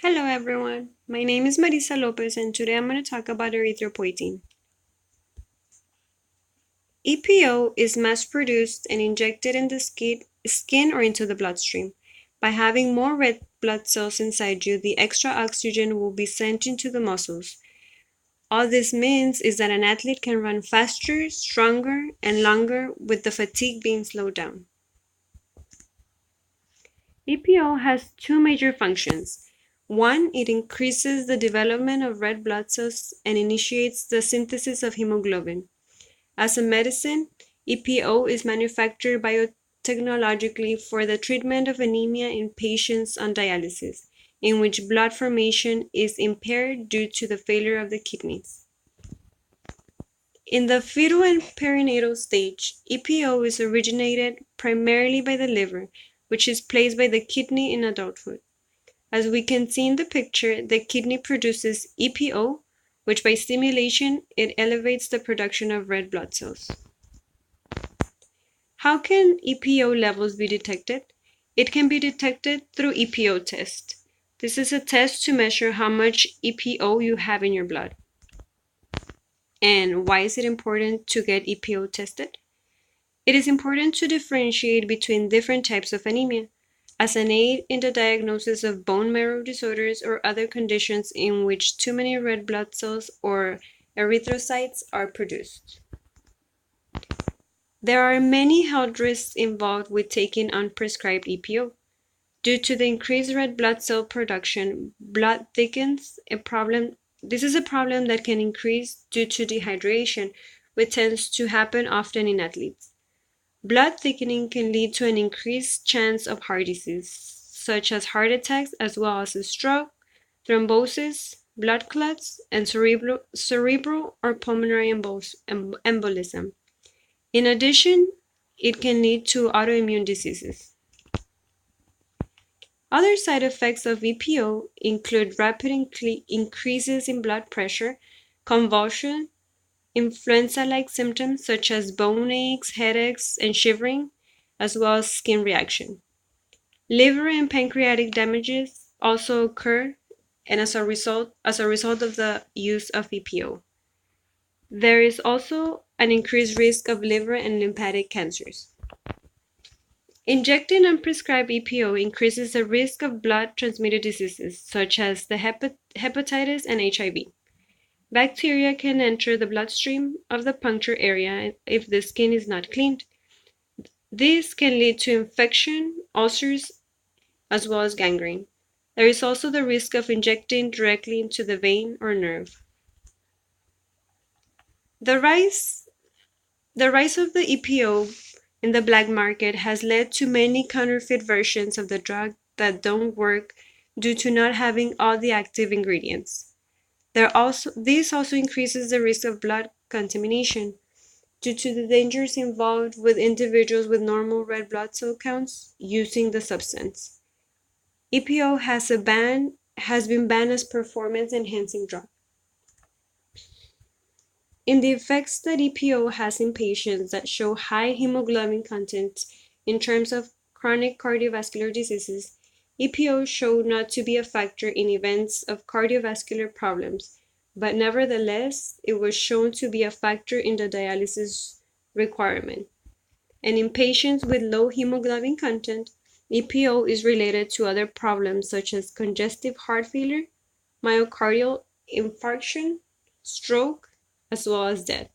Hello everyone, my name is Marissa Lopez and today I'm going to talk about erythropoietin. EPO is mass-produced and injected in the skin or into the bloodstream. By having more red blood cells inside you, the extra oxygen will be sent into the muscles. All this means is that an athlete can run faster, stronger, and longer with the fatigue being slowed down. EPO has two major functions. One, it increases the development of red blood cells and initiates the synthesis of hemoglobin. As a medicine, EPO is manufactured biotechnologically for the treatment of anemia in patients on dialysis, in which blood formation is impaired due to the failure of the kidneys. In the fetal and perinatal stage, EPO is originated primarily by the liver, which is placed by the kidney in adulthood. As we can see in the picture, the kidney produces EPO, which by stimulation, it elevates the production of red blood cells. How can EPO levels be detected? It can be detected through EPO test. This is a test to measure how much EPO you have in your blood. And why is it important to get EPO tested? It is important to differentiate between different types of anemia, as an aid in the diagnosis of bone marrow disorders or other conditions in which too many red blood cells or erythrocytes are produced. There are many health risks involved with taking unprescribed EPO. Due to the increased red blood cell production, blood thickens. This is a problem that can increase due to dehydration, which tends to happen often in athletes. Blood thickening can lead to an increased chance of heart disease, such as heart attacks, as well as a stroke, thrombosis, blood clots, and cerebral or pulmonary embolism. In addition, it can lead to autoimmune diseases. Other side effects of EPO include rapid increases in blood pressure, convulsion, influenza-like symptoms such as bone aches, headaches, and shivering, as well as skin reaction. Liver and pancreatic damages also occur and as a result of the use of EPO. There is also an increased risk of liver and lymphatic cancers. Injecting unprescribed EPO increases the risk of blood-transmitted diseases such as the hepatitis and HIV. Bacteria can enter the bloodstream of the puncture area if the skin is not cleaned. This can lead to infection, ulcers, as well as gangrene. There is also the risk of injecting directly into the vein or nerve. The rise of the EPO in the black market has led to many counterfeit versions of the drug that don't work due to not having all the active ingredients. This also increases the risk of blood contamination due to the dangers involved with individuals with normal red blood cell counts using the substance. EPO has been banned as performance-enhancing drug. In the effects that EPO has in patients that show high hemoglobin content in terms of chronic cardiovascular diseases, EPO showed not to be a factor in events of cardiovascular problems, but nevertheless, it was shown to be a factor in the dialysis requirement. And in patients with low hemoglobin content, EPO is related to other problems such as congestive heart failure, myocardial infarction, stroke, as well as death.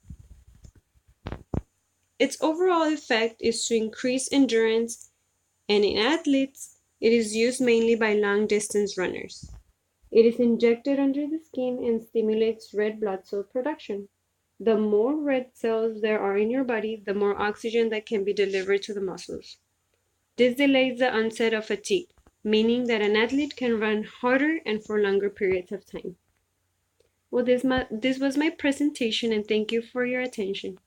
Its overall effect is to increase endurance, and in athletes, it is used mainly by long-distance runners. It is injected under the skin and stimulates red blood cell production. The more red cells there are in your body, the more oxygen that can be delivered to the muscles. This delays the onset of fatigue, meaning that an athlete can run harder and for longer periods of time. Well, this was my presentation, and thank you for your attention.